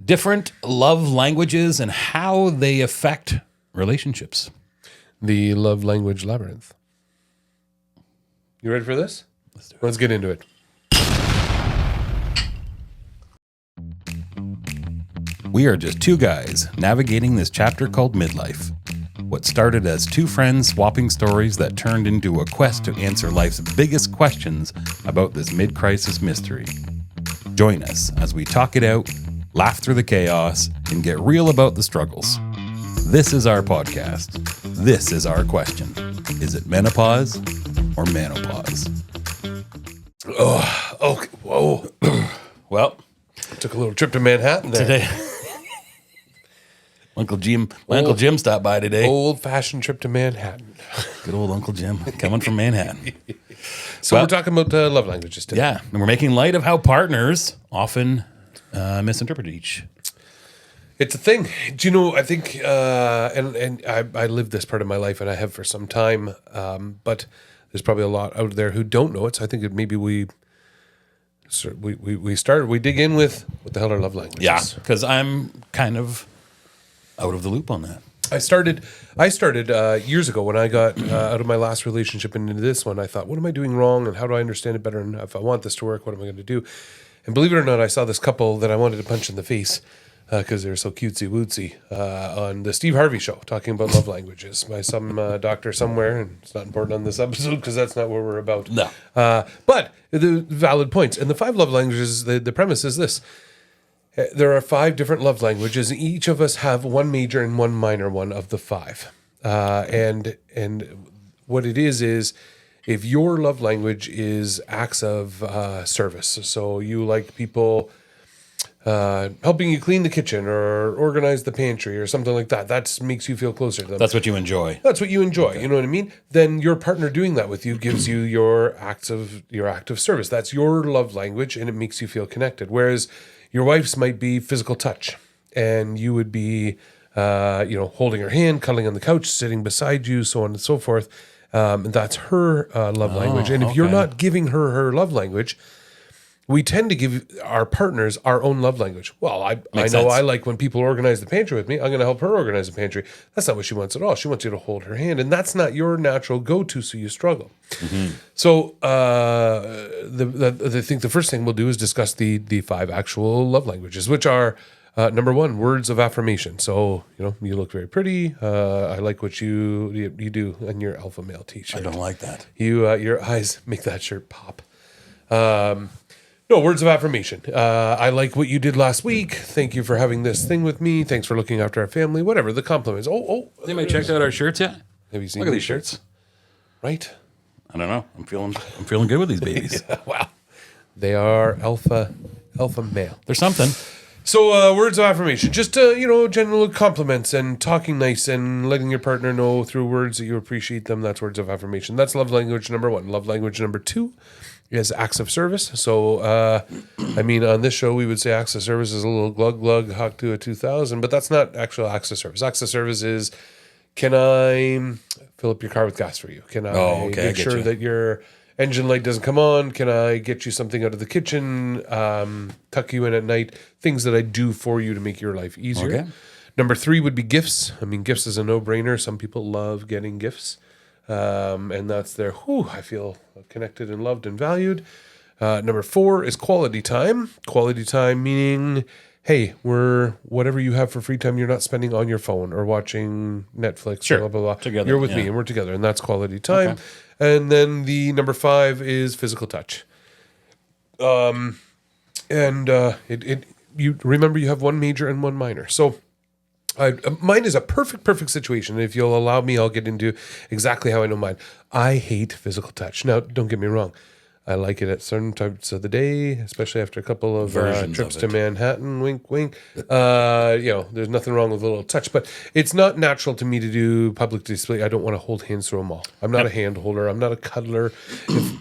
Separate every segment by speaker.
Speaker 1: Different love languages and how they affect relationships.
Speaker 2: The love language labyrinth. You ready for this?
Speaker 1: Let's do it.
Speaker 2: Let's get into it.
Speaker 1: We are just two guys navigating this chapter called Midlife. What started as two friends swapping stories that turned into a quest to answer life's biggest questions about this mid-crisis mystery. Join us as we talk it out, laugh through the chaos, and get real about the struggles. This is our podcast. This is our question. Is it menopause or menopause?
Speaker 2: Oh, okay. Whoa.
Speaker 1: Well,
Speaker 2: Took a little trip to Manhattan there.
Speaker 1: today, my Uncle Jim stopped by today.
Speaker 2: Old-fashioned trip to Manhattan.
Speaker 1: Good old Uncle Jim coming from Manhattan.
Speaker 2: So we're talking about love languages today.
Speaker 1: Yeah, and we're making light of how partners often misinterpret each.
Speaker 2: It's a thing. Do you know, I think, and I live this part of my life, and I have for some time, but there's probably a lot out there who don't know it, so I think maybe we dig in with what the hell are love languages.
Speaker 1: Yeah, because I'm kind of out of the loop on that.
Speaker 2: I started years ago when I got out of my last relationship and into this one. I thought, what am I doing wrong, and how do I understand it better? And if I want this to work, what am I going to do? And believe it or not, I saw this couple that I wanted to punch in the face because they were so cutesy wootsy on the Steve Harvey show, talking about love languages by some doctor somewhere. And it's not important on this episode because that's not what we're about.
Speaker 1: No.
Speaker 2: But the valid points. And the 5 love languages, the premise is this. There are 5 different love languages. Each of us have one major and one minor one of the 5. And what it is if your love language is acts of service, so you like people helping you clean the kitchen or organize the pantry or something like that, that makes you feel closer to them.
Speaker 1: That's what you enjoy.
Speaker 2: That's what you enjoy. Okay. You know what I mean? Then your partner doing that with you gives you your act of service. That's your love language, and it makes you feel connected. Whereas your wife's might be physical touch, and you would be, holding her hand, cuddling on the couch, sitting beside you, so on and so forth. And that's her love language. And if you're not giving her love language, we tend to give our partners our own love language. Well, I know sense. I like when people organize the pantry with me. I'm going to help her organize the pantry. That's not what she wants at all. She wants you to hold her hand, and that's not your natural go-to, so you struggle. Mm-hmm. So I think the first thing we'll do is discuss the 5 actual love languages, which are, number 1, words of affirmation. So, you look very pretty. I like what you do in your alpha male t-shirt.
Speaker 1: I don't like that.
Speaker 2: Your eyes make that shirt pop. No, words of affirmation. I like what you did last week. Thank you for having this thing with me. Thanks for looking after our family. Whatever, the compliments.
Speaker 1: Anybody checked out our shirts yet?
Speaker 2: Have you seen
Speaker 1: Look at these shirts?
Speaker 2: Right?
Speaker 1: I don't know. I'm feeling good with these babies.
Speaker 2: Yeah, wow. They are alpha male.
Speaker 1: There's something.
Speaker 2: So words of affirmation, just general compliments and talking nice and letting your partner know through words that you appreciate them. That's words of affirmation. That's love language number 1. Love language number 2 is acts of service. So on this show we would say acts of service is a little glug hawk to a 2000, but that's not actual acts of service. Acts of service is, can I fill up your car with gas for you? Can I make sure that your engine light doesn't come on? Can I get you something out of the kitchen? Tuck you in at night? Things that I do for you to make your life easier. Okay. Number 3 would be gifts. Gifts is a no-brainer. Some people love getting gifts. And that's their, I feel connected and loved and valued. Number 4 is quality time. Quality time meaning, hey, whatever you have for free time, you're not spending on your phone or watching Netflix.
Speaker 1: Sure.
Speaker 2: Blah, blah, blah.
Speaker 1: Together,
Speaker 2: you're with me and we're together, and that's quality time. Okay. And then the number 5 is physical touch. You remember you have one major and one minor. So mine is a perfect situation. And if you'll allow me, I'll get into exactly how I know mine. I hate physical touch. Now, don't get me wrong. I like it at certain times of the day, especially after a couple of trips to Manhattan. Wink, wink. There's nothing wrong with a little touch, but it's not natural to me to do public display. I don't want to hold hands through a mall. I'm not a hand holder. I'm not a cuddler.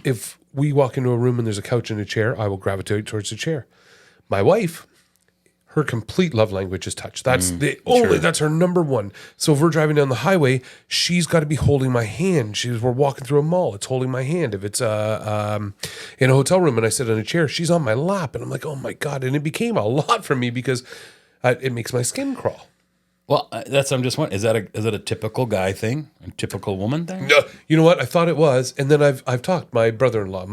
Speaker 2: If we walk into a room and there's a couch and a chair, I will gravitate towards the chair. My wife, her complete love language is touch. That's that's her number 1. So if we're driving down the highway, she's got to be holding my hand. We're walking through a mall, it's holding my hand. If it's in a hotel room and I sit in a chair, she's on my lap, and I'm like, oh my God. And it became a lot for me because It makes my skin crawl.
Speaker 1: Well, I'm just wondering, is that a typical guy thing? A typical woman thing?
Speaker 2: No, you know what? I thought it was, and then I've talked. My brother-in-law,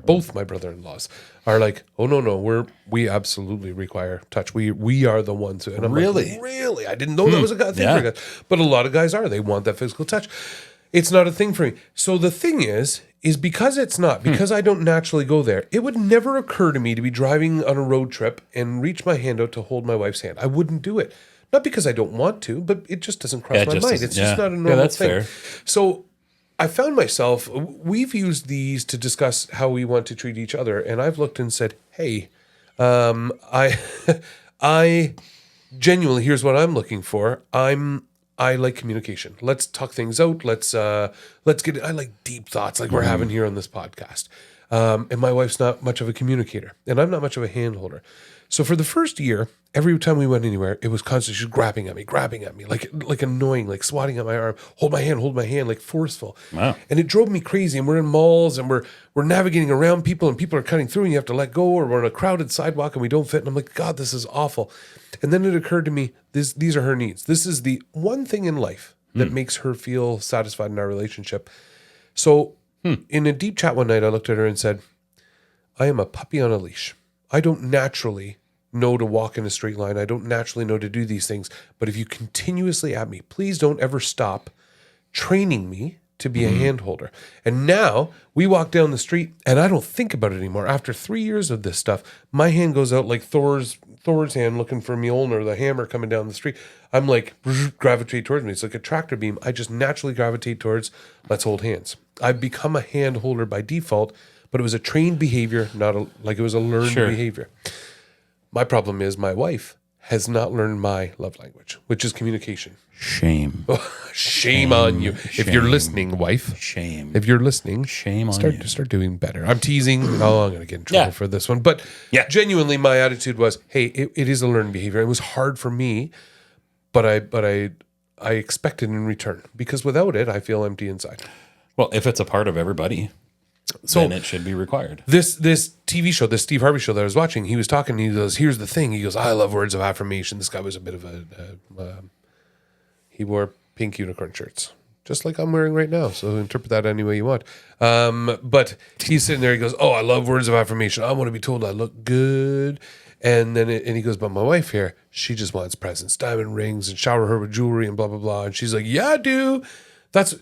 Speaker 2: both my brother-in-laws are like, oh no, we absolutely require touch. We are the ones who. And I'm
Speaker 1: Really?
Speaker 2: like, really? I didn't know that was a thing for guys, but a lot of guys are. They want that physical touch. It's not a thing for me. So the thing is because it's not, because I don't naturally go there, it would never occur to me to be driving on a road trip and reach my hand out to hold my wife's hand. I wouldn't do it. Not because I don't want to, but it just doesn't cross my mind. It's just not a normal thing. Fair. So I found myself, we've used these to discuss how we want to treat each other. And I've looked and said, hey, I genuinely, here's what I'm looking for. I like communication. Let's talk things out. Let's get it. I like deep thoughts like we're having here on this podcast. And my wife's not much of a communicator, and I'm not much of a hand holder. So for the first year, every time we went anywhere, it was constantly she's grabbing at me, like annoying, like swatting at my arm, hold my hand, like forceful.
Speaker 1: Wow.
Speaker 2: And it drove me crazy. And we're in malls and we're navigating around people and people are cutting through and you have to let go, or we're on a crowded sidewalk and we don't fit. And I'm like, God, this is awful. And then it occurred to me, these are her needs. This is the one thing in life that makes her feel satisfied in our relationship. So in a deep chat one night, I looked at her and said, I am a puppy on a leash. I don't naturally know to walk in a straight line. I don't naturally know to do these things. But if you continuously at me, please don't ever stop training me to be a hand holder. And now we walk down the street and I don't think about it anymore. After 3 years of this stuff, my hand goes out like Thor's hand looking for Mjolnir, the hammer coming down the street. I'm like, gravitate towards me. It's like a tractor beam. I just naturally gravitate towards, let's hold hands. I've become a hand holder by default, but it was a trained behavior, like it was a learned behavior. My problem is my wife has not learned my love language, which is communication.
Speaker 1: Shame.
Speaker 2: Shame on you. If you're listening, wife.
Speaker 1: Shame.
Speaker 2: If you're listening,
Speaker 1: shame on you.
Speaker 2: Start doing better. I'm teasing. Oh, I'm going to get in trouble for this one. But genuinely, my attitude was, hey, it is a learned behavior. It was hard for me, but I expect it in return, because without it, I feel empty inside.
Speaker 1: Well, if it's a part of everybody, then it should be required.
Speaker 2: This TV show, this Steve Harvey show that I was watching, he was talking, he goes, here's the thing. He goes, I love words of affirmation. This guy was a bit of he wore pink unicorn shirts, just like I'm wearing right now. So interpret that any way you want. But he's sitting there, he goes, oh, I love words of affirmation. I want to be told I look good. And then he goes, but my wife here, she just wants presents, diamond rings, and shower her with jewelry and blah, blah, blah. And she's like, yeah, I do. That's...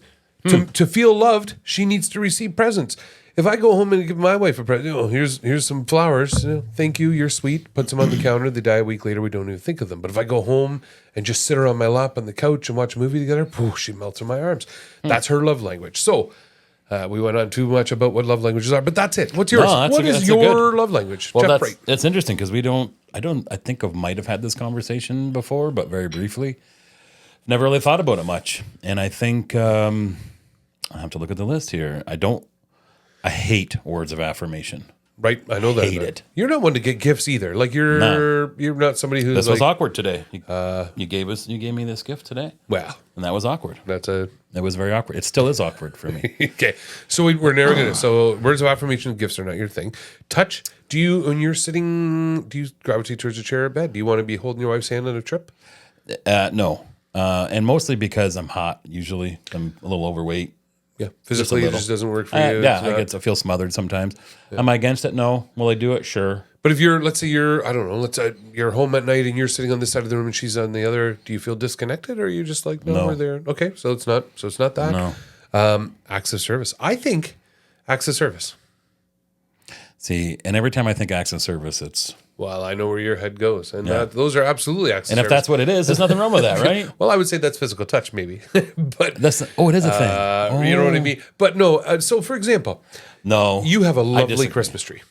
Speaker 2: To feel loved, she needs to receive presents. If I go home and give my wife a present, here's some flowers. Thank you, you're sweet. Puts them on the counter. They die a week later. We don't even think of them. But if I go home and just sit her on my lap on the couch and watch a movie together, she melts in my arms. That's her love language. So we went on too much about what love languages are, but that's it. What's yours? What is your love language?
Speaker 1: Well, that's interesting, because I think I might have had this conversation before, but very briefly. Never really thought about it much. And I think I have to look at the list here. I hate words of affirmation.
Speaker 2: Right, I know that.
Speaker 1: Hate it.
Speaker 2: You're not one to get gifts either. Like you're not somebody who's.
Speaker 1: This was awkward today. You gave me this gift today.
Speaker 2: Wow,
Speaker 1: and that was awkward.
Speaker 2: It
Speaker 1: was very awkward. It still is awkward for me.
Speaker 2: Okay, so we're narrowing it. So words of affirmation and gifts are not your thing. Touch. Do you, when you're sitting, do you gravitate towards a chair or bed? Do you want to be holding your wife's hand on a trip?
Speaker 1: No, and mostly because I'm hot. Usually, I'm a little overweight.
Speaker 2: Yeah, physically it just doesn't work for you.
Speaker 1: I feel smothered sometimes. Yeah. Am I against it? No. Will I do it? Sure.
Speaker 2: But if let's say you're home at night and you're sitting on this side of the room and she's on the other, do you feel disconnected, or are you just like, no, we're there? Okay, so it's not that.
Speaker 1: No.
Speaker 2: Acts of service. I think acts of service.
Speaker 1: See, and every time I think acts of service, it's...
Speaker 2: Well, I know where your head goes, and those are absolutely acts of service.
Speaker 1: And if that's what it is, there's nothing wrong with that, right?
Speaker 2: Well, I would say that's physical touch, maybe. But
Speaker 1: it is a thing.
Speaker 2: You know what I mean? But no, so for example, you have a lovely Christmas tree.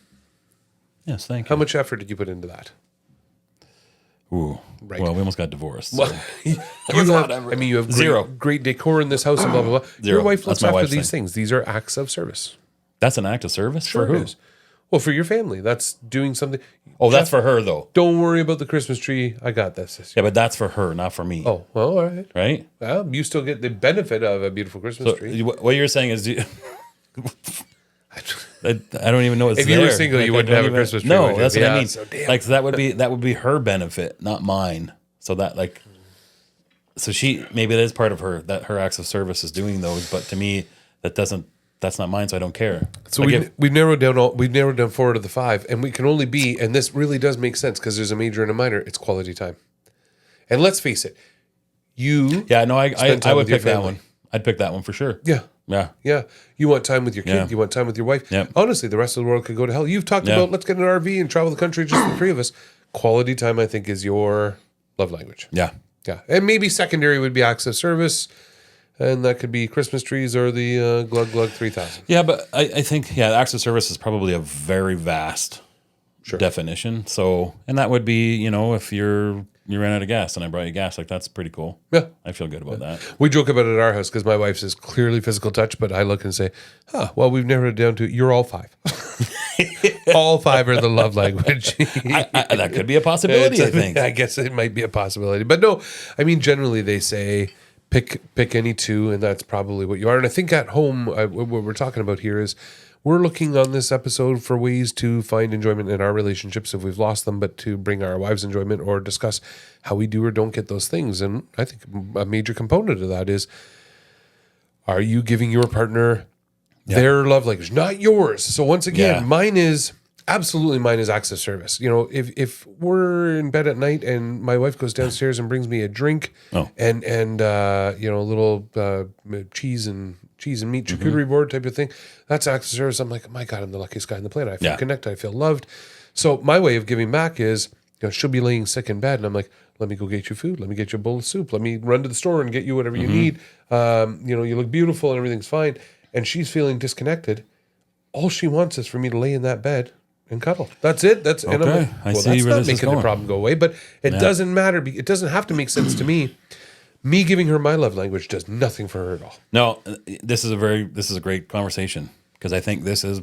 Speaker 1: Yes, thank you.
Speaker 2: How much effort did you put into that?
Speaker 1: Ooh, right. Well, we almost got divorced.
Speaker 2: Well, you have great decor in this house and blah, blah, blah.
Speaker 1: Zero.
Speaker 2: Your wife looks after these things. These are acts of service.
Speaker 1: That's an act of service?
Speaker 2: Sure,
Speaker 1: for who?
Speaker 2: It is. Well, for your family. That's doing something.
Speaker 1: Oh, that's for her, though.
Speaker 2: Don't worry about the Christmas tree. I got this.
Speaker 1: Yeah, but that's for her, not for me.
Speaker 2: Oh, well, all right.
Speaker 1: Right?
Speaker 2: Well, you still get the benefit of a beautiful Christmas tree.
Speaker 1: What you're saying is... I don't even know it's
Speaker 2: If you
Speaker 1: there.
Speaker 2: were single, you
Speaker 1: I
Speaker 2: wouldn't
Speaker 1: don't
Speaker 2: have a
Speaker 1: even-
Speaker 2: Christmas tree.
Speaker 1: No,
Speaker 2: would you?
Speaker 1: that's what I mean.
Speaker 2: So, damn.
Speaker 1: Like so that would be her benefit, not mine. So that like, so she maybe that is part of her acts of service is doing those, but to me that's not mine, so I don't care.
Speaker 2: So
Speaker 1: Like
Speaker 2: we've narrowed down 4 out of the 5, and we can only be, and this really does make sense because there's a major and a minor. It's quality time, and let's face it,
Speaker 1: I would
Speaker 2: with your
Speaker 1: pick that
Speaker 2: family.
Speaker 1: one. I'd pick that one for sure.
Speaker 2: Yeah.
Speaker 1: Yeah.
Speaker 2: Yeah, you want time with your kid.
Speaker 1: Yeah.
Speaker 2: You want time with your wife.
Speaker 1: Yep.
Speaker 2: Honestly, the rest of the world could go to hell. You've talked
Speaker 1: Yeah.
Speaker 2: about let's get an RV and travel the country, just the 3 of us. Quality time, I think, is your love language.
Speaker 1: Yeah.
Speaker 2: Yeah, and maybe secondary would be acts of service, and that could be Christmas trees or the Glug Glug 3000.
Speaker 1: Yeah, but I think acts of service is probably a very vast
Speaker 2: Sure.
Speaker 1: definition. So, and that would be, if you ran out of gas and I brought you gas, like that's pretty cool.
Speaker 2: Yeah.
Speaker 1: I feel good about that.
Speaker 2: We joke about it at our house because my wife's is clearly physical touch, but I look and say, well, we've narrowed it down to you're all 5. All 5 are the love language.
Speaker 1: That could be a possibility, I think.
Speaker 2: I guess it might be a possibility. But no, I mean, generally they say pick any 2, and that's probably what you are. And I think at home, what we're talking about here is we're looking on this episode for ways to find enjoyment in our relationships if we've lost them, but to bring our wives enjoyment or discuss how we do or don't get those things. And I think a major component of that is, are you giving your partner their love language, not yours? So once again, mine is acts of service. If we're in bed at night and my wife goes downstairs and brings me a drink and a little cheese and meat charcuterie board type of thing, that's acts of service. I'm like, my God, I'm the luckiest guy on the planet. I feel connected. I feel loved. So my way of giving back is, she'll be laying sick in bed and I'm like, let me go get you food. Let me get you a bowl of soup. Let me run to the store and get you whatever you need. You look beautiful and everything's fine. And she's feeling disconnected. All she wants is for me to lay in that bed and cuddle. That's it. And I'm like,
Speaker 1: I see
Speaker 2: that's
Speaker 1: where
Speaker 2: not
Speaker 1: this is
Speaker 2: making the
Speaker 1: going.
Speaker 2: problem go away. But it doesn't matter. It doesn't have to make sense to me. Me giving her my love language does nothing for her at all.
Speaker 1: No, this is a great conversation because I think this is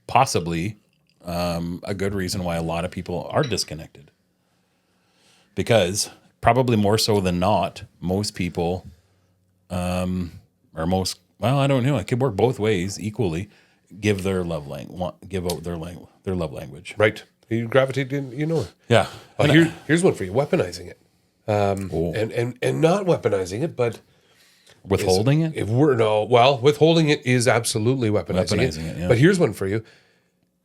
Speaker 1: possibly a good reason why a lot of people are disconnected. Because probably more so than not, most people, I don't know. It could work both ways equally. Give their love language, give out their love language.
Speaker 2: Right. You gravitate to,
Speaker 1: Yeah.
Speaker 2: Here's one for you. Weaponizing it. And not weaponizing it, but
Speaker 1: Withholding it?
Speaker 2: Withholding it is absolutely weaponizing it.
Speaker 1: yeah.
Speaker 2: But here's one for you.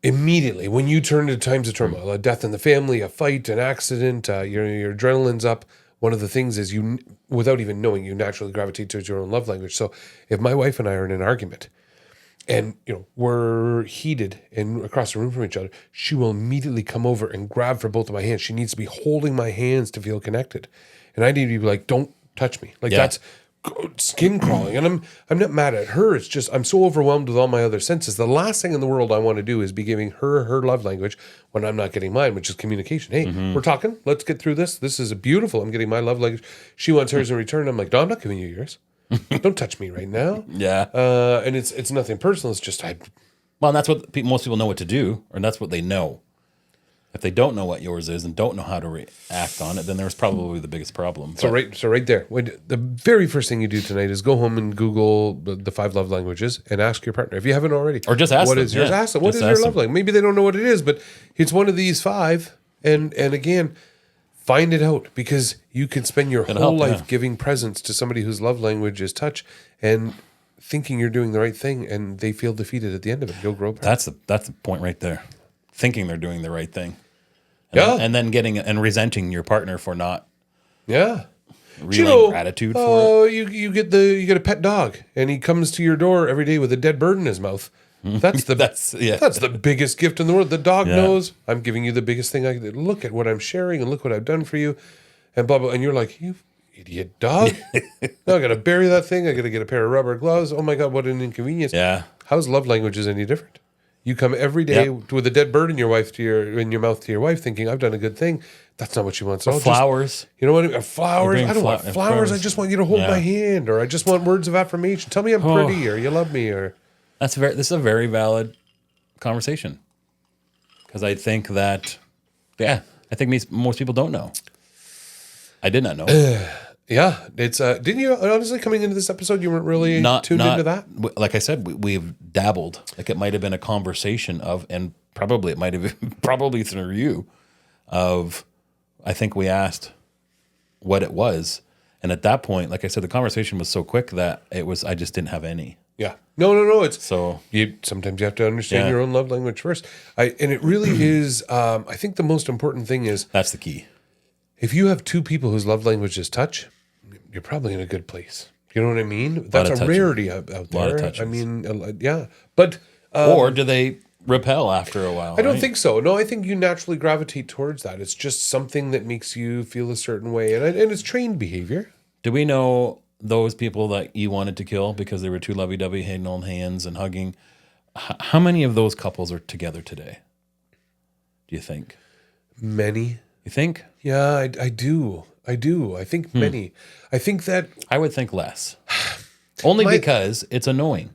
Speaker 2: Immediately, when you turn to times of turmoil, a death in the family, a fight, an accident, your adrenaline's up, one of the things is you, without even knowing, you naturally gravitate towards your own love language. So if my wife and I are in an argument and we're heated and across the room from each other, she will immediately come over and grab for both of my hands. She needs to be holding my hands to feel connected. And I need to be like, don't touch me. Like that's skin crawling. And I'm not mad at her. It's just I'm so overwhelmed with all my other senses. The last thing in the world I want to do is be giving her love language when I'm not getting mine, which is communication. Hey, we're talking. Let's get through this. This is beautiful. I'm getting my love language. She wants hers in return. I'm like, no, I'm not giving you yours. Don't touch me right now.
Speaker 1: Yeah.
Speaker 2: And it's nothing personal. It's just
Speaker 1: Well, and that's what most people know what to do, or that's what they know. If they don't know what yours is and don't know how to react on it, then there's probably the biggest problem.
Speaker 2: So right there, the very first thing you do tonight is go home and Google the 5 love languages and ask your partner if you haven't already,
Speaker 1: or just ask
Speaker 2: what
Speaker 1: them.
Speaker 2: is yours.
Speaker 1: Yeah.
Speaker 2: Ask them what is your love language. Maybe they don't know what it is, but it's one of these 5. And again, find it out because you can spend your whole life giving presents to somebody whose love language is touch and thinking you're doing the right thing, and they feel defeated at the end of it. You'll grow apart.
Speaker 1: That's the point right there. Thinking they're doing the right thing. And then getting and resenting your partner for not relaying gratitude for it.
Speaker 2: You get a pet dog and he comes to your door every day with a dead bird in his mouth. That's the biggest gift in the world. The dog knows I'm giving you the biggest thing. Look at what I'm sharing and look what I've done for you, and blah blah. And you're like, you idiot dog. Now I got to bury that thing. I got to get a pair of rubber gloves. Oh my God, what an inconvenience.
Speaker 1: Yeah.
Speaker 2: How's love languages any different? You come every day with a dead bird in your mouth to your wife, thinking I've done a good thing. That's not what she wants.
Speaker 1: Flowers.
Speaker 2: You know what I mean? Flowers. I don't want
Speaker 1: flowers.
Speaker 2: flowers. I just want you to hold my hand, or I just want words of affirmation. Tell me I'm pretty, or you love me, or.
Speaker 1: This is a very valid conversation because I think that, most people don't know. I did not know.
Speaker 2: Yeah, it's didn't you honestly coming into this episode you weren't really tuned into that?
Speaker 1: Like I said, we've dabbled. Like it might have been a conversation of, and probably it might have been probably through you, of, I think we asked what it was, and at that point, like I said, the conversation was so quick that I just didn't have any.
Speaker 2: Yeah, no. It's
Speaker 1: So
Speaker 2: sometimes you have to understand your own love language first. And it really is. I think the most important thing is
Speaker 1: that's the key.
Speaker 2: if you have two people whose love language is touch, you're probably in a good place. You know what I mean? That's a rarity out there.
Speaker 1: A lot of touches.
Speaker 2: I mean, yeah. But
Speaker 1: or do they repel after a while?
Speaker 2: I don't think so. No, I think you naturally gravitate towards that. It's just something that makes you feel a certain way, and it's trained behavior.
Speaker 1: Do we know those people that you wanted to kill because they were too lovey-dovey, holding hands and hugging? How many of those couples are together today? Do you think?
Speaker 2: Many.
Speaker 1: You think?
Speaker 2: Yeah, I do. I think many. I think that...
Speaker 1: I would think less. Only because it's annoying.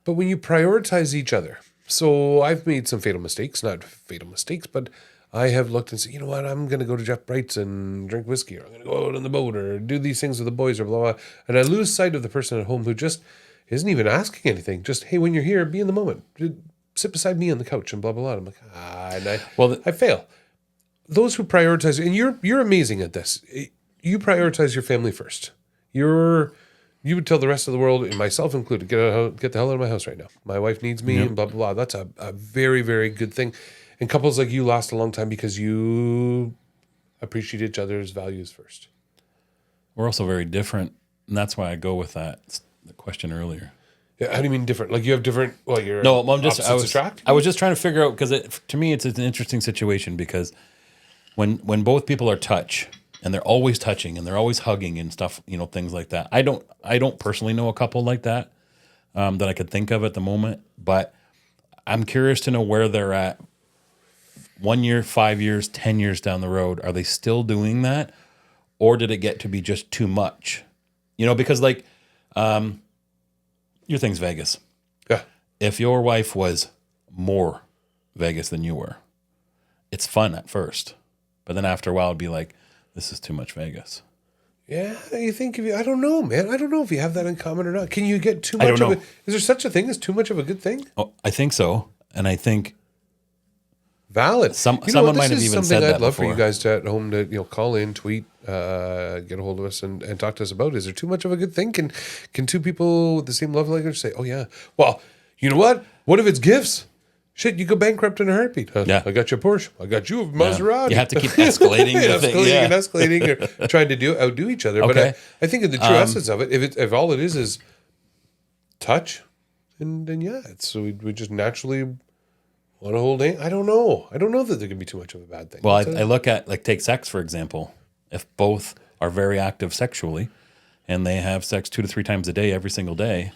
Speaker 2: But when you prioritize each other... So I've made some fatal mistakes. Not fatal mistakes, but I have looked and said, you know what, I'm going to go to Jeff Bright's and drink whiskey, or I'm going to go out on the boat, or do these things with the boys, or blah, blah. And I lose sight of the person at home who just isn't even asking anything. Just, hey, when you're here, be in the moment. Sit beside me on the couch and blah, blah, blah. I'm like, and I fail. Those who prioritize, and you're amazing at this. You prioritize your family first. You would tell the rest of the world, and myself included, get the hell out of my house right now. My wife needs me, and blah, blah, blah. That's a very, very good thing. And couples like you last a long time because you appreciate each other's values first.
Speaker 1: We're also very different, and that's why I go with the question earlier.
Speaker 2: Yeah, how do you mean different? Like you have different, you're
Speaker 1: I was just trying to figure out, because to me it's an interesting situation, because when both people are touch, and they're always touching and they're always hugging and stuff, things like that. I don't personally know a couple like that that I could think of at the moment, but I'm curious to know where they're at 1 year, 5 years, 10 years down the road. Are they still doing that, or did it get to be just too much? Because your thing's Vegas.
Speaker 2: Yeah.
Speaker 1: If your wife was more Vegas than you were, it's fun at first, but then after a while it'd be like, this is too much Vegas.
Speaker 2: Yeah, you think I don't know, man. I don't know if you have that in common or not. Can you get too much of it? Is there such a thing as too much of a good thing?
Speaker 1: Oh, I think so. And I think
Speaker 2: valid.
Speaker 1: Someone might have even said that
Speaker 2: I'd love
Speaker 1: before.
Speaker 2: for you guys to at home to call in, tweet, get a hold of us and talk to us about. Is there too much of a good thing? Can two people with the same love language say, oh yeah, well, you know what? What if it's gifts? Shit, you go bankrupt in a heartbeat.
Speaker 1: Yeah.
Speaker 2: I got you a Porsche. I got you a Maserati.
Speaker 1: You have to keep escalating.
Speaker 2: escalating, or trying to outdo each other.
Speaker 1: Okay.
Speaker 2: But I think in the true essence of it, if all it is touch, then yeah, so we just naturally want to hold in. I don't know that there can be too much of a bad thing.
Speaker 1: Well, I look at, take sex, for example. If both are very active sexually and they have sex 2 to 3 times a day, every single day,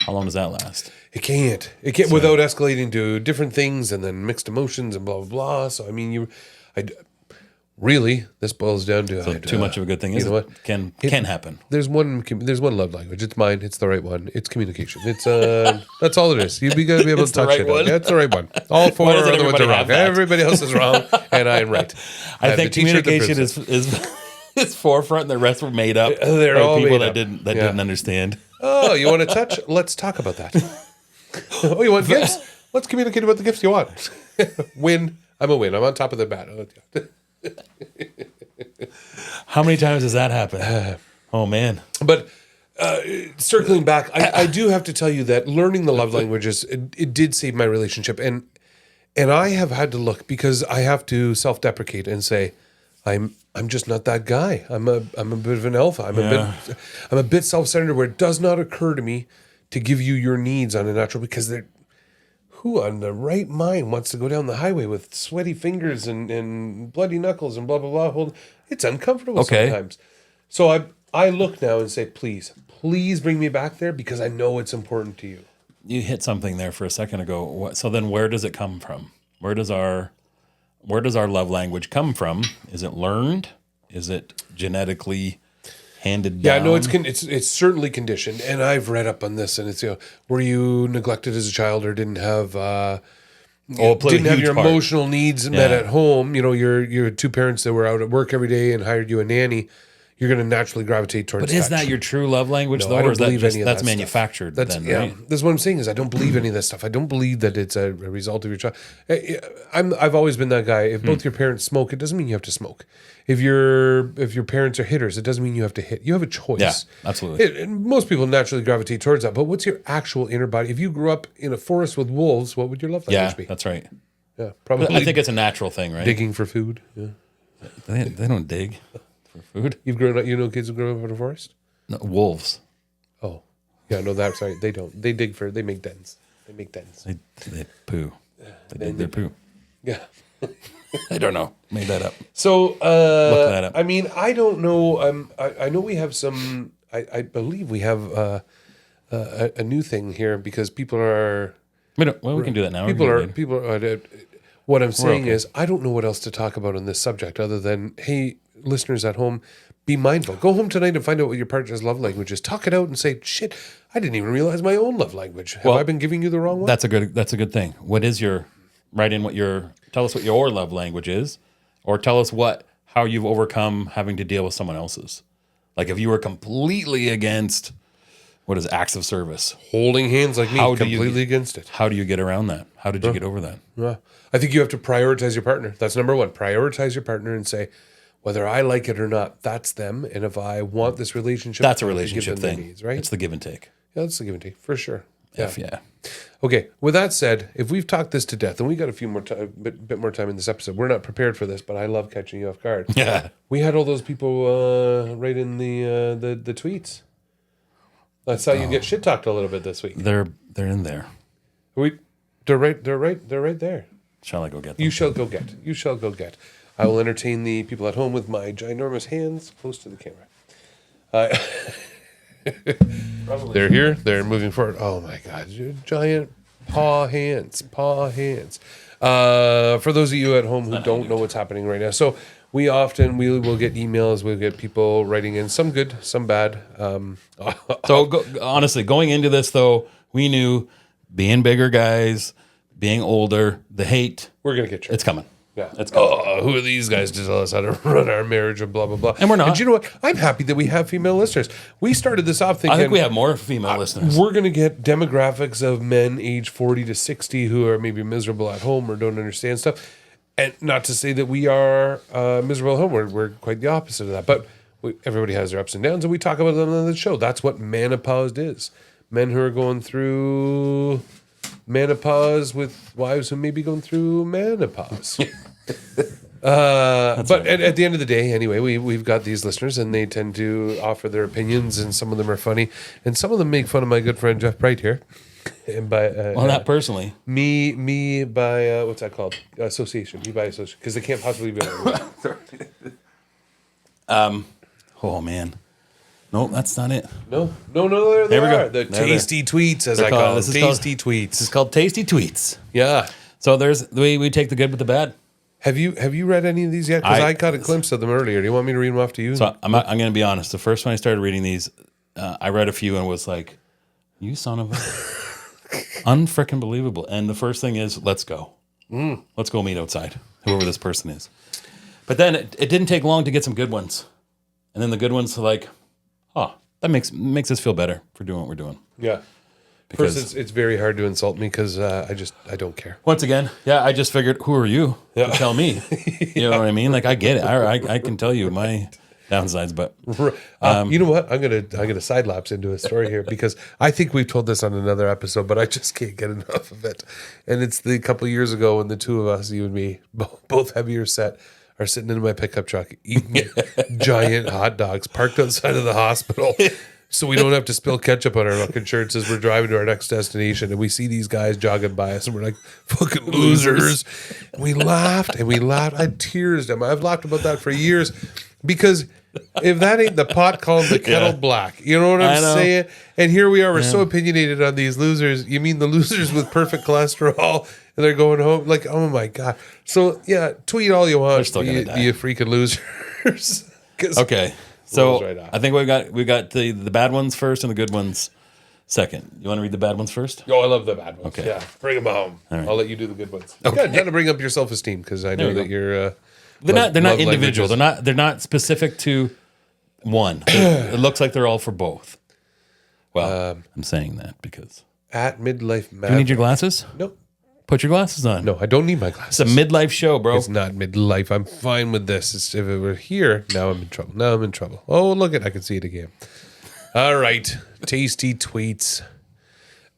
Speaker 1: how long does that last? It
Speaker 2: can't without escalating to different things and then mixed emotions and blah, blah, blah. So, I mean, really, this boils down to
Speaker 1: too much of a good thing. Can happen.
Speaker 2: There's one love language. It's mine. It's the right one. It's communication. It's that's all it is. You got to be able to touch it. Yeah, it's the right one. All 4 are the ones are wrong. Everybody else is wrong, and I am right.
Speaker 1: I think communication is forefront, and the rest were made up.
Speaker 2: They're all
Speaker 1: people
Speaker 2: made
Speaker 1: that
Speaker 2: up.
Speaker 1: didn't understand.
Speaker 2: Oh, you want to touch? Let's talk about that. Oh, you want gifts? Let's communicate about the gifts you want. Win. I'm a win. I'm on top of the bat.
Speaker 1: How many times does that happen? Oh, man.
Speaker 2: But circling back, I do have to tell you that learning the love languages, it did save my relationship. And I have had to look, because I have to self-deprecate and say, I'm just not that guy. I'm a bit of an alpha. I'm a bit self-centered, where it does not occur to me to give you your needs on a natural, because who on the right mind wants to go down the highway with sweaty fingers and bloody knuckles and blah, blah, blah. It's uncomfortable sometimes. So I look now and say, please bring me back there, because I know it's important to you.
Speaker 1: You hit something there for a second ago. So then where does it come from? Where does our love language come from? Is it learned? Is it genetically handed down?
Speaker 2: Yeah, no, it's certainly conditioned, and I've read up on this, and it's, were you neglected as a child, or didn't have your emotional needs met at home? You had 2 parents that were out at work every day and hired you a nanny. you're going to naturally gravitate towards
Speaker 1: But is
Speaker 2: touch.
Speaker 1: that your true love language,
Speaker 2: No,
Speaker 1: though?
Speaker 2: I
Speaker 1: Or
Speaker 2: don't
Speaker 1: is that
Speaker 2: believe
Speaker 1: just
Speaker 2: any of
Speaker 1: that's
Speaker 2: that stuff.
Speaker 1: manufactured
Speaker 2: That's,
Speaker 1: then,
Speaker 2: yeah,
Speaker 1: right?
Speaker 2: that's what I'm saying is I don't believe any of that stuff. I don't believe that it's a result of your child. I've always been that guy. If both your parents smoke, it doesn't mean you have to smoke. If your parents are hitters, it doesn't mean you have to hit. You have a choice.
Speaker 1: Yeah, absolutely.
Speaker 2: And most people naturally gravitate towards that. But what's your actual inner body? If you grew up in a forest with wolves, what would your love language
Speaker 1: Yeah,
Speaker 2: be?
Speaker 1: that's right.
Speaker 2: Yeah, probably.
Speaker 1: I think it's a natural thing, right?
Speaker 2: digging for food. Yeah.
Speaker 1: They don't dig for food.
Speaker 2: You've grown up. You know kids who grow up in a forest.
Speaker 1: No, wolves.
Speaker 2: Oh, yeah. No, that's right. They don't. They dig for. They make dens. They make dens.
Speaker 1: They poo. They dig their poo.
Speaker 2: Yeah.
Speaker 1: I don't know. Made that up.
Speaker 2: So,
Speaker 1: Look that up.
Speaker 2: I mean, I don't know. I know we have some. I believe we have a new thing here because people are.
Speaker 1: We can do that now.
Speaker 2: People
Speaker 1: We're
Speaker 2: are.
Speaker 1: good.
Speaker 2: People are. What I'm saying
Speaker 1: okay.
Speaker 2: is, I don't know what else to talk about on this subject other than, hey, listeners at home, be mindful. Go home tonight and find out what your partner's love language is. Talk it out and say, shit, I didn't even realize my own love language. Have I been giving you the wrong one?
Speaker 1: That's a good thing. What is your write in what your tell us what your love language is, or tell us how you've overcome having to deal with someone else's. Like if you were completely against what is acts of service,
Speaker 2: Holding hands like me,
Speaker 1: How do you-
Speaker 2: completely against it.
Speaker 1: how do you get around that? How did you get over that?
Speaker 2: Yeah. I think you have to prioritize your partner. That's number one. Prioritize your partner and say, whether I like it or not, that's them. And if I want this relationship,
Speaker 1: That's a
Speaker 2: I have to give
Speaker 1: relationship
Speaker 2: them their
Speaker 1: thing,
Speaker 2: needs, right?
Speaker 1: It's the give and take.
Speaker 2: Yeah, that's the give and take for sure. Yeah.
Speaker 1: Yeah.
Speaker 2: Okay. With that said, if we've talked this to death, and we got a few more bit more time in this episode, we're not prepared for this, but I love catching you off guard.
Speaker 1: Yeah.
Speaker 2: We had all those people write in the tweets. That's how you get shit talked a little bit this week.
Speaker 1: They're in there.
Speaker 2: They're right there.
Speaker 1: Shall I go get them?
Speaker 2: You shall go get. You shall go get. I will entertain the people at home with my ginormous hands close to the camera. They're here. They're moving forward. Oh my God! Giant paw hands. Paw hands. For those of you at home who don't know what's happening right now, so we will get emails. We'll get people writing in, some good, some bad.
Speaker 1: So honestly, going into this though, we knew being bigger guys, being older, the hate,
Speaker 2: We're gonna get you.
Speaker 1: it's coming.
Speaker 2: Yeah.
Speaker 1: It's coming.
Speaker 2: Oh, who are these guys to tell us how to run our marriage and blah, blah, blah.
Speaker 1: And we're not.
Speaker 2: And you know what? I'm happy that we have female listeners. We started this off thinking...
Speaker 1: I think we have more female listeners.
Speaker 2: We're going to get demographics of men age 40 to 60 who are maybe miserable at home or don't understand stuff. And not to say that we are miserable at home. We're quite the opposite of that. But everybody has their ups and downs, and we talk about them on the show. That's what menopause is. Men who are going through menopause with wives who may be going through menopause. But at the end of the day, anyway, we've got these listeners, and they tend to offer their opinions, and some of them are funny, and some of them make fun of my good friend Jeff Bright here. And by
Speaker 1: Well, not personally.
Speaker 2: me by what's that called? Association. Me by association, because they can't possibly be.
Speaker 1: Oh man, no, that's not it.
Speaker 2: No. There
Speaker 1: There we
Speaker 2: are.
Speaker 1: go.
Speaker 2: The
Speaker 1: There.
Speaker 2: tasty tweets, as I
Speaker 1: called-
Speaker 2: call them.
Speaker 1: this is called-
Speaker 2: Tasty tweets.
Speaker 1: This is called Tasty Tweets.
Speaker 2: Yeah.
Speaker 1: So we take the good with the bad.
Speaker 2: Have you read any of these yet? Because
Speaker 1: I-
Speaker 2: I got a glimpse of them earlier. Do you want me to read them off to you?
Speaker 1: So I'm going to be honest. The first one I started reading these, I read a few and was like, "You son of a, unfrickin' believable." And the first thing is, let's go. Let's go meet outside, whoever this person is. But then it didn't take long to get some good ones, and then the good ones are like, "Oh, that makes us feel better for doing what we're doing."
Speaker 2: Yeah.
Speaker 1: Because-
Speaker 2: First, it's very hard to insult me because I don't care.
Speaker 1: Once again, yeah, I just figured, who are you to tell me? You know what I mean? Like, I get it. I can tell you my downsides, but
Speaker 2: You know what? I'm gonna side lapse into a story here because I think we've told this on another episode, but I just can't get enough of it. And it's the couple of years ago when the two of us, you and me, both heavier set, are sitting in my pickup truck eating giant hot dogs parked outside of the hospital. So we don't have to spill ketchup on our fucking shirts as we're driving to our next destination. And we see these guys jogging by us and we're like, fucking losers. And we laughed and we laughed. I had tears. I've laughed about that for years because if that ain't the pot calling the kettle black, you know what I'm saying? And here we are. We're so opinionated on these losers. You mean the losers with perfect cholesterol and they're going home? Like, oh my God. So yeah, tweet all you want.
Speaker 1: still gonna die.
Speaker 2: You freaking losers.
Speaker 1: okay. So
Speaker 2: right off.
Speaker 1: I think we got the bad ones first and the good ones second. You want to read the bad ones first?
Speaker 2: Oh, I love the bad ones.
Speaker 1: Okay.
Speaker 2: Yeah, bring them home.
Speaker 1: right.
Speaker 2: I'll let you do the good ones.
Speaker 1: Okay.
Speaker 2: Got to bring up your self-esteem because I know
Speaker 1: you
Speaker 2: that
Speaker 1: go.
Speaker 2: you're.
Speaker 1: They're not
Speaker 2: love
Speaker 1: individual.
Speaker 2: languages.
Speaker 1: They're not specific to One. It looks like they're all for both. Well, I'm saying that because...
Speaker 2: At Midlife Maverick.
Speaker 1: Do you need your glasses?
Speaker 2: No.
Speaker 1: Put your glasses on.
Speaker 2: No, I don't need my glasses.
Speaker 1: It's a midlife show, bro.
Speaker 2: It's not midlife. I'm fine with this. If it were here, now I'm in trouble. Oh, look I can see it again. All right. Tasty tweets.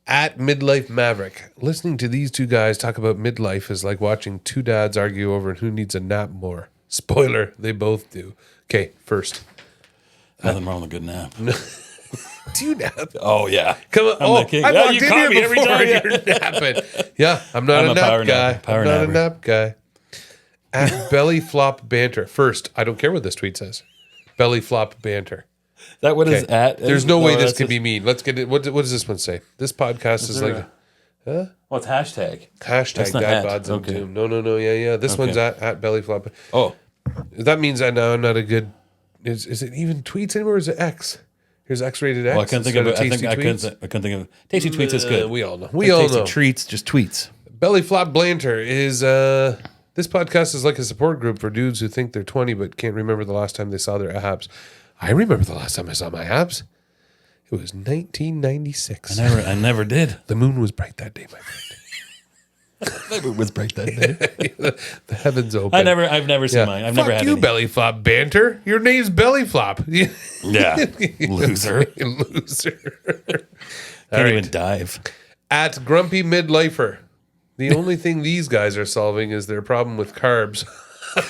Speaker 2: At Midlife Maverick. Listening to these two guys talk about midlife is like watching two dads argue over who needs a nap more. Spoiler, they both do. Okay, first.
Speaker 1: Nothing wrong with a good nap.
Speaker 2: Do you nap?
Speaker 1: Oh, yeah.
Speaker 2: Come on.
Speaker 1: I'm the king.
Speaker 2: I
Speaker 1: Yeah,
Speaker 2: walked
Speaker 1: you
Speaker 2: in
Speaker 1: caught
Speaker 2: here
Speaker 1: me every
Speaker 2: before.
Speaker 1: time.
Speaker 2: You're napping. Yeah, I'm not
Speaker 1: I'm
Speaker 2: a
Speaker 1: a power
Speaker 2: nap guy.
Speaker 1: napper. Power
Speaker 2: I'm not a
Speaker 1: napper.
Speaker 2: nap guy. At Belly Flop Banter. First, I don't care what this tweet says. Belly Flop Banter.
Speaker 1: Is that what is
Speaker 2: Okay.
Speaker 1: at?
Speaker 2: There's no way this
Speaker 1: that's
Speaker 2: can
Speaker 1: just-
Speaker 2: be mean. Let's get it. What does this one say? This podcast is like
Speaker 1: Well, it's hashtag.
Speaker 2: hashtag
Speaker 1: That's not
Speaker 2: dad
Speaker 1: at.
Speaker 2: bods and
Speaker 1: Okay.
Speaker 2: doom. No. Yeah. This one's at Belly Flop.
Speaker 1: Oh,
Speaker 2: That means I know I'm not a good. Is it even tweets anymore? Or is it X? Here's X-rated X.
Speaker 1: well, I couldn't think of it.
Speaker 2: instead
Speaker 1: I
Speaker 2: Tasty
Speaker 1: couldn't
Speaker 2: Tweets?
Speaker 1: think of Tasty Tweets is good.
Speaker 2: We all know.
Speaker 1: Tasty treats, just tweets.
Speaker 2: Belly Flop Blanter is this podcast is like a support group for dudes who think they're 20 but can't remember the last time they saw their abs. I remember the last time I saw my abs. It was 1996.
Speaker 1: I never did.
Speaker 2: The moon was bright that day, my friend.
Speaker 1: It was bright that day.
Speaker 2: The heavens open.
Speaker 1: I've never seen mine. I've never
Speaker 2: Fuck
Speaker 1: had
Speaker 2: you,
Speaker 1: any.
Speaker 2: Belly Flop Banter. Your name's Belly Flop.
Speaker 1: Yeah, loser.
Speaker 2: Loser.
Speaker 1: Can't even dive.
Speaker 2: At Grumpy Midlifer. The only thing these guys are solving is their problem with carbs.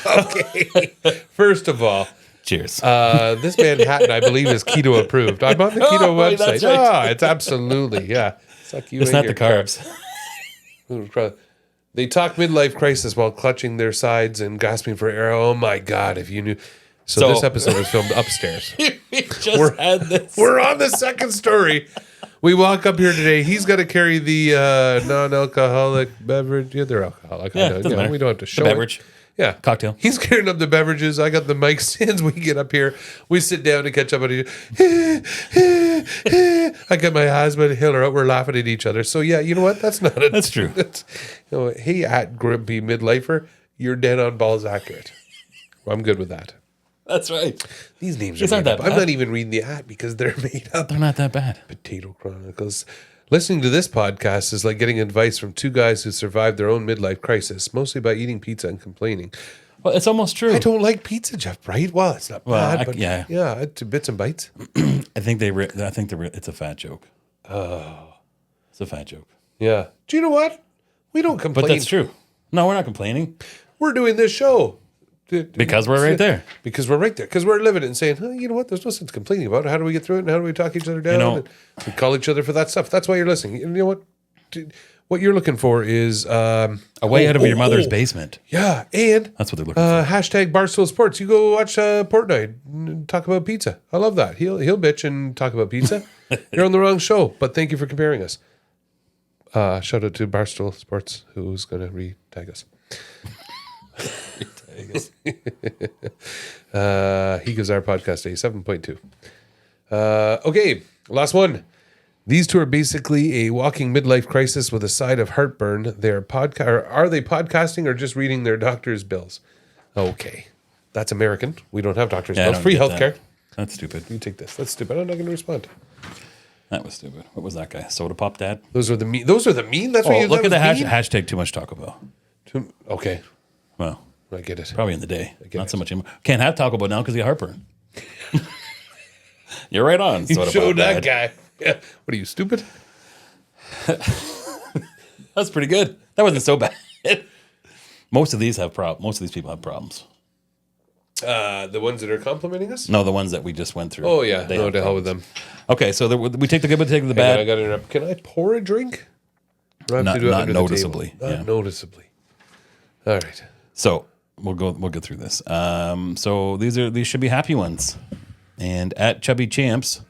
Speaker 2: Okay. First of all,
Speaker 1: Cheers.
Speaker 2: this Manhattan, I believe, is keto approved. I'm on the keto
Speaker 1: Oh,
Speaker 2: website.
Speaker 1: that's right.
Speaker 2: It's absolutely, yeah. Suck you
Speaker 1: It's
Speaker 2: in
Speaker 1: not
Speaker 2: your
Speaker 1: the carbs.
Speaker 2: They talk midlife crisis while clutching their sides and gasping for air. Oh my God, if you knew. So this episode was filmed upstairs.
Speaker 1: We just had this.
Speaker 2: We're on the second story. We walk up here today. He's got to carry the non-alcoholic beverage. Yeah, they're alcoholic.
Speaker 1: Yeah,
Speaker 2: I know.
Speaker 1: doesn't matter.
Speaker 2: We don't have to show
Speaker 1: The
Speaker 2: it.
Speaker 1: beverage.
Speaker 2: Yeah.
Speaker 1: Cocktail.
Speaker 2: He's carrying up the beverages. I got the mic stands. We get up here. We sit down to catch up on each I got my husband, Hiller out. We're laughing at each other. So, yeah, you know what? That's not it.
Speaker 1: That's true.
Speaker 2: Hey, at Grumpy Midlifer, you're dead on balls accurate. Well, I'm good with that.
Speaker 1: That's right.
Speaker 2: These names
Speaker 1: These
Speaker 2: are
Speaker 1: aren't
Speaker 2: made up.
Speaker 1: that
Speaker 2: I'm
Speaker 1: bad.
Speaker 2: not even reading the ad because they're made up.
Speaker 1: They're not that bad.
Speaker 2: Potato Chronicles. Listening to this podcast is like getting advice from two guys who survived their own midlife crisis, mostly by eating pizza and complaining.
Speaker 1: Well, it's almost true.
Speaker 2: I don't like pizza, Jeff Bright. Well, it's not bad, but
Speaker 1: yeah.
Speaker 2: it's bits and bites.
Speaker 1: I think it's a fat joke. Oh, it's a fat joke.
Speaker 2: Yeah. Do you know what? We don't complain.
Speaker 1: But that's true. No, we're not complaining
Speaker 2: We're doing this show.
Speaker 1: because we're right there.
Speaker 2: Because we're right there. Because we're living it and saying, you know what? There's no sense complaining about it. How do we get through it? And how do we talk each other down?
Speaker 1: know-
Speaker 2: And we call each other for that stuff. That's why you're listening. You know what? What you're looking for is
Speaker 1: A way out of your mother's basement.
Speaker 2: Yeah, and
Speaker 1: That's what they're looking for.
Speaker 2: hashtag Barstool Sports. You go watch Portnoy and talk about pizza. I love that. He'll bitch and talk about pizza. You're on the wrong show, but thank you for comparing us. Shout out to Barstool Sports, who's going to re-tag us. He gives our podcast a 7.2. Okay, last one. These two are basically a walking midlife crisis with a side of heartburn. They are are they podcasting or just reading their doctor's bills? Okay, that's American. We don't have doctor's
Speaker 1: Yeah, I
Speaker 2: bills.
Speaker 1: don't
Speaker 2: Free
Speaker 1: get
Speaker 2: healthcare.
Speaker 1: That's stupid.
Speaker 2: You take this. That's stupid. I'm not going to respond.
Speaker 1: That was stupid. What was that guy? Soda Pop Dad?
Speaker 2: Those are the mean. Those are the mean. That's what you
Speaker 1: Look at the
Speaker 2: that was mean?
Speaker 1: hashtag too much Taco Bell.
Speaker 2: Okay,
Speaker 1: Well,
Speaker 2: I get it.
Speaker 1: probably in the day. Not
Speaker 2: it.
Speaker 1: so much anymore. Can't have Taco Bell now because you got heartburn. You're right on.
Speaker 2: You
Speaker 1: Soda
Speaker 2: showed
Speaker 1: Pop
Speaker 2: that
Speaker 1: Dad.
Speaker 2: guy. Yeah. What are you, stupid?
Speaker 1: That's pretty good. That wasn't so bad. Most of these people have problems.
Speaker 2: The ones that are complimenting us?
Speaker 1: No, the ones that we just went through.
Speaker 2: Oh, yeah.
Speaker 1: They
Speaker 2: No,
Speaker 1: have
Speaker 2: to hell with
Speaker 1: problems.
Speaker 2: them.
Speaker 1: Okay, so we take the good, but take the
Speaker 2: Hang on, I
Speaker 1: bad.
Speaker 2: got to interrupt. Can I pour a drink? Or I have
Speaker 1: Not-
Speaker 2: to do it
Speaker 1: not
Speaker 2: under the
Speaker 1: noticeably,
Speaker 2: table? Not
Speaker 1: yeah.
Speaker 2: noticeably. All right.
Speaker 1: So we'll get through this. So these should be happy ones. And at Chubby Champs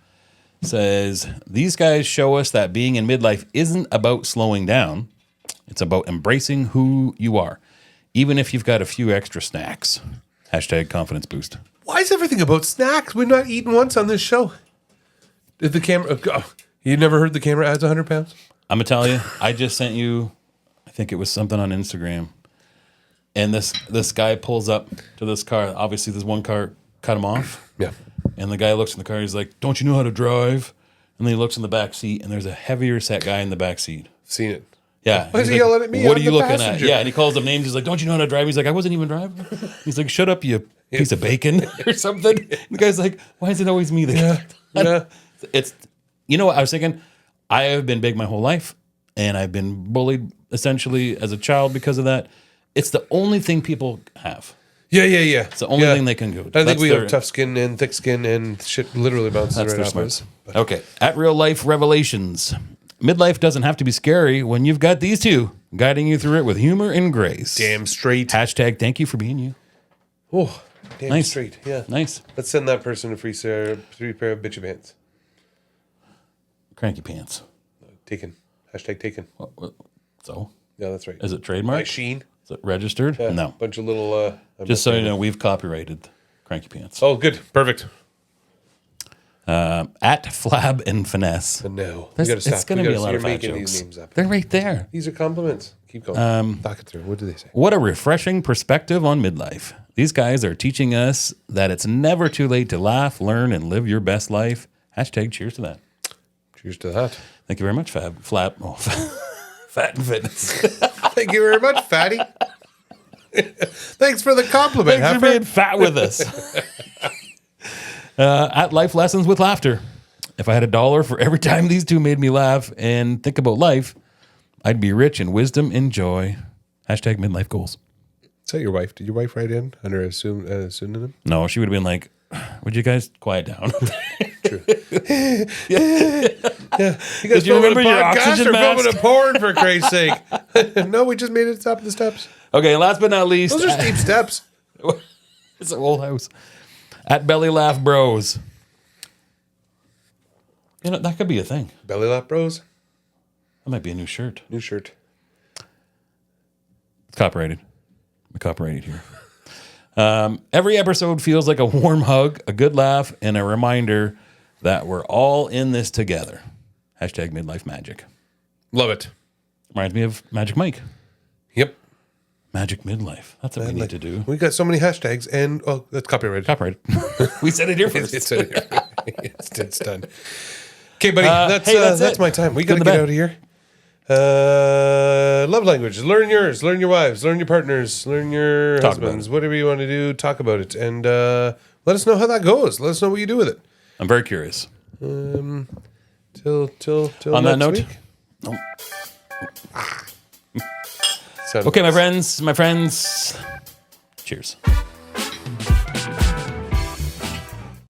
Speaker 1: says these guys show us that being in midlife isn't about slowing down. It's about embracing who you are, even if you've got a few extra snacks. Hashtag confidence boost.
Speaker 2: Why is everything about snacks? We've not eaten once on this show. Did the camera... you never heard the camera adds 100 pounds?
Speaker 1: I'm gonna tell you, I just sent you, I think it was something on Instagram, and this guy pulls up to this car. Obviously, this one car cut him off.
Speaker 2: Yeah.
Speaker 1: And the guy looks in the car. He's like, "Don't you know how to drive?" And then he looks in the back seat, and there's a heavier set guy in the back seat.
Speaker 2: Seen it.
Speaker 1: Yeah.
Speaker 2: Why is
Speaker 1: He's
Speaker 2: he
Speaker 1: like,
Speaker 2: yelling at me?
Speaker 1: What
Speaker 2: I'm
Speaker 1: are you
Speaker 2: the
Speaker 1: looking
Speaker 2: passenger.
Speaker 1: at? Yeah, and he calls them names. He's like, "Don't you know how to drive?" He's like, "I wasn't even driving." He's like, "Shut up, you piece of bacon," or something. And the guy's like, "Why is it always me?"
Speaker 2: Yeah.
Speaker 1: It's, you know what I was thinking? I have been big my whole life, and I've been bullied essentially as a child because of that. It's the only thing people have.
Speaker 2: Yeah.
Speaker 1: It's the only thing they can go.
Speaker 2: I think we have tough skin and thick skin, and shit literally bounces right off us.
Speaker 1: Okay, at real life revelations. Midlife doesn't have to be scary when you've got these two guiding you through it with humor and grace.
Speaker 2: Damn straight.
Speaker 1: Hashtag thank you for being you.
Speaker 2: Oh, damn
Speaker 1: Nice.
Speaker 2: straight. Yeah.
Speaker 1: Nice.
Speaker 2: Let's send that person a free pair of bitchy pants.
Speaker 1: Cranky pants.
Speaker 2: Taken. Hashtag taken.
Speaker 1: So,
Speaker 2: Yeah, that's right.
Speaker 1: is it
Speaker 2: By
Speaker 1: trademarked?
Speaker 2: Sheen.
Speaker 1: Is it registered?
Speaker 2: Yeah,
Speaker 1: No.
Speaker 2: Bunch of little.
Speaker 1: Just so you know, we've copyrighted Cranky Pants.
Speaker 2: Oh, good. Perfect.
Speaker 1: At Flab and Finesse.
Speaker 2: But no. We gotta stop.
Speaker 1: It's going to be a lot
Speaker 2: You're
Speaker 1: of fat
Speaker 2: making
Speaker 1: jokes.
Speaker 2: these names up.
Speaker 1: They're right there.
Speaker 2: These are compliments. Keep going. Talk it through. What do they say?
Speaker 1: What a refreshing perspective on midlife. These guys are teaching us that it's never too late to laugh, learn, and live your best life. Hashtag cheers to that.
Speaker 2: Cheers to that.
Speaker 1: Thank you very much, Flap. Oh, Fat and Fitness.
Speaker 2: Thank you very much, fatty. Thanks for the compliment.
Speaker 1: Thanks for being fat with us. At Life Lessons with Laughter. If I had $1 for every time these two made me laugh and think about life, I'd be rich in wisdom and joy. Hashtag midlife goals.
Speaker 2: Is that your wife? Did your wife write in under a pseudonym?
Speaker 1: No, she would have been like, would you guys quiet down?
Speaker 2: True. Yeah. You guys
Speaker 1: Did you remember your
Speaker 2: podcast
Speaker 1: oxygen
Speaker 2: or
Speaker 1: mask?
Speaker 2: filming a porn, for Christ's sake? No, we just made it top of the steps.
Speaker 1: Okay, last but not least.
Speaker 2: Those are steep steps.
Speaker 1: It's an old house. At Belly Laugh Bros. You know, that could be a thing.
Speaker 2: Belly lap bros.
Speaker 1: That might be a new shirt.
Speaker 2: New shirt.
Speaker 1: It's copyrighted. We're copyrighted here. Every episode feels like a warm hug, a good laugh, and a reminder that we're all in this together. Hashtag midlife magic.
Speaker 2: Love it.
Speaker 1: Reminds me of Magic Mike.
Speaker 2: Yep.
Speaker 1: Magic midlife. That's what we need to do.
Speaker 2: We got so many hashtags, and that's copyrighted.
Speaker 1: Copyrighted. We said it here first.
Speaker 2: It's done. Okay, buddy. That's my time. We got to
Speaker 1: to
Speaker 2: get
Speaker 1: bed.
Speaker 2: out of here. Love languages. Learn yours. Learn your wives. Learn your partners. Learn your
Speaker 1: Talk about
Speaker 2: husbands. Whatever you want to do, talk about it. And let us know how that goes. Let us know what you do with it.
Speaker 1: I'm very curious.
Speaker 2: Till
Speaker 1: On that
Speaker 2: next
Speaker 1: note.
Speaker 2: week.
Speaker 1: No.
Speaker 2: Sound
Speaker 1: Okay, my friends. Cheers.